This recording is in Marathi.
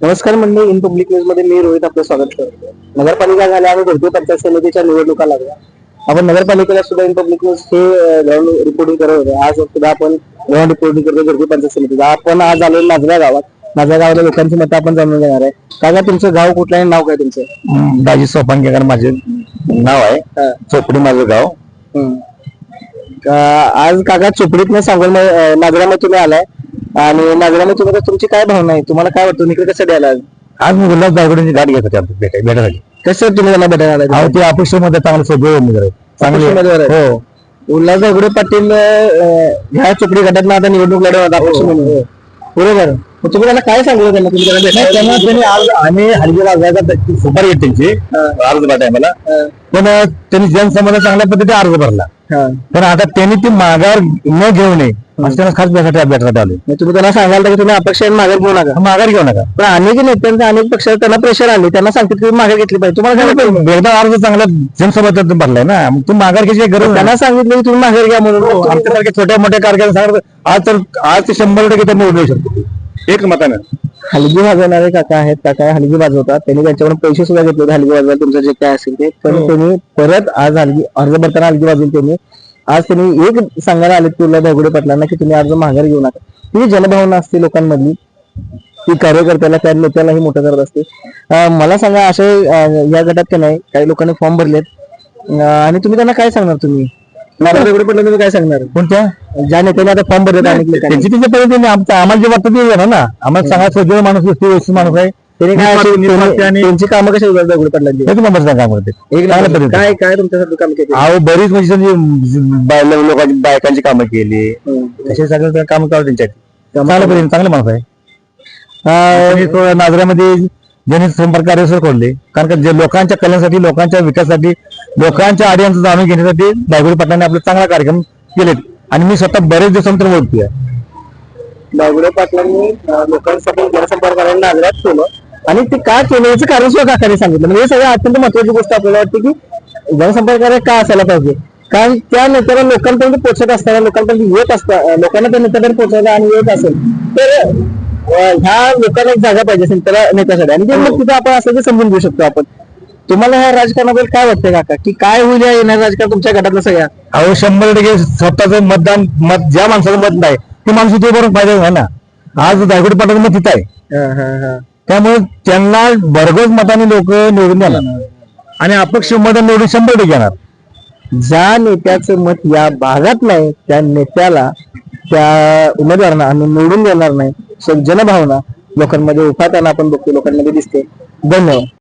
नमस्कार मंडळी, इन पब्लिक न्यूज मध्ये मी रोहित आपलं स्वागत करतो. नगरपालिका झाल्या आणि घरकुल पंचायत समितीच्या निवडणुका लागल्या. आपण नगरपालिकेला सुद्धा इन पब्लिक न्यूज हे ग्राउंड रिपोर्टिंग करत होतो. आज सुद्धा आपण ग्राउंड रिपोर्टिंग करतो घरकुल पंचायत समितीचा. आपण आज आलो नाजरा गावात. नाजरा गावातल्या लोकांची मतं आपण जाणून घेणार आहे. काका, तुमचं गाव कुठलं आहे, नाव काय तुमचं? दाजी सोपांकेकर माझे नाव आहे. चोपडी माझं गाव. आज काका चोपडीतनं सांगून नाजरामध्ये तुम्ही आलाय आणि नाजरामध्ये तुम्ही तुमची काय भावना आहे? तुम्हाला काय वाटतं इकडे कशासाठी आला? आज मी उल्हास दायगुडेंची गाठ घेत होते भेटायसाठी. कसं तुम्ही त्यांना भेटायला आलाय? अहो, ते अपेक्षेमध्ये चांगले सगळे उमेदवार आहेत, चांगले उमेदवार आहेत. हो. उल्हास दायगुडे पाटील ह्या चोपडी गटात आता निवडणूक लढवत अपक्ष म्हणून, बरोबर? मग तुम्ही त्यांना काय सांगितलं? त्यांना तुम्ही त्यांना भेटायला? त्यांनी आज आम्ही हलगी वाजवायचा सुपारी येते त्यांची अर्ज भरला टायमाला, पण त्यांनी जनसंवाद चांगल्या पद्धतीने अर्ज भरला. पण आता त्यांनी ती माघार न घेऊ नये असं त्यांना खास भेटण्यात आले. तुम्ही त्यांना सांगाल की तुम्ही अपक्ष माघार घेऊ नका, माघार घेऊ नका. पण अनेक नेत्यांचे अनेक पक्ष त्यांना प्रेशर आले, त्यांना सांगतात की माघार घेतली पाहिजे. तुम्हाला काय वाटतं? एकदा अर्ज चांगला जनसंवादात भरलाय ना, मग तू माघार घ्यायची गरज नाही. त्यांना सांगितलं की तुम्ही माघार घ्या म्हणून. आमच्यासारख्या छोट्या मोठ्या कारखान्यात सांगतात आज ते 100% त्यांनी उडवू शकतो एक मतानं. हलगी वाजवणारे काका आहेत. काका हलगी वाजवतात. त्यांनी त्यांच्याकडून पैसे सुद्धा घेतले हलगी वाजवायला, तुमचं जे काय असेल ते. पण त्यांनी परत आज हलगी अर्ज भरताना हलगी वाजवून त्यांनी आज त्यांनी एक सांगायला आले तुला दायगुडे पाटलांना की तुम्ही अर्ज माघार घेऊ नका. ती जनभावना असते लोकांमधली, ती कार्यकर्त्याला त्या नेत्यालाही मोठं करत असते. मला सांगा, असे या गटात का नाही काही लोकांनी फॉर्म भरलेत आणि तुम्ही त्यांना काय सांगणार? तुम्ही दायगुडे पाटला तुम्ही काय सांगणार? कोणत्या ज्या नेत्याने आता फॉर्म भरले त्यांची त्यांच्या पद्धतीने आम्हाला जे वाटतं ते येणार ना. आम्हाला सांगा सगळे माणूस व्यवस्थित माणूस आहे. त्यांनी काय त्यांची कामं कशी दायगुडे पाटलांची एक नंबरचं काम करते. एक चांगल्या पद्धतीने काय काय तुमच्यासाठी काम केले? अहो, बरीच म्हणजे लोकांची बायकांची कामं केली, असे सगळे काम चालू त्यांच्या चांगल्या पद्धतीने चांगले माणूस आहे. नाजऱ्यामध्ये ज्यांनी संपर्क कार्य सुरू करले, कारण का जे लोकांच्या कल्याणासाठी, लोकांच्या विकासासाठी, लोकांच्या अडचणी जाणून घेण्यासाठी दायगुडे पाटलांनी आपले चांगला कार्यक्रम केलेत आणि मी स्वतः बरेच दिवसांतर ओळखतोय. दायगुडे पाटलांनी लोकांसाठी जनसंपर्क कार्य नाजऱ्यात केलं आणि ते का केलं याचं कारण सुद्धा काकाने सांगितलं. म्हणजे हे सगळं अत्यंत महत्वाची गोष्ट आपल्याला वाटते की जनसंपर्क कार्य का असायला पाहिजे, कारण त्या नेत्याला लोकांपर्यंत पोहोचत असताना, लोकांपर्यंत येत असता, लोकांना त्या नेत्यापर्यंत पोहोचायला आणि येत असेल तर ह्या लोकांना एक जागा पाहिजे असेल त्याला नेत्यासाठी, आणि ते मग तिथं आपण असं समजून घेऊ शकतो आपण. तुम्हाला ह्या राजकारणाबद्दल काय वाटतंय काका, की काय होईल या येणार राजकारण तुमच्या गटातलं सगळ्या? अहो, 100% स्वतःचं मतदान, ज्या माणसाचं मत नाही ते माणूस ते बरोबर फायदा आहे ना. आज दायगुडे पाटलाचं मत तिथं आहे, त्यामुळे त्यांना भरघोस मताने लोक निवडून देणार आणि अपक्ष मतदान निवडून 100% येणार. ज्या नेत्याचं मत या भागात नाही त्या नेत्याला, त्या उमेदवारांना आम्ही निवडून देणार नाही. जनभावना लोकांमध्ये उफाताना आपण बघतो, लोकांमध्ये दिसते. धन्यवाद.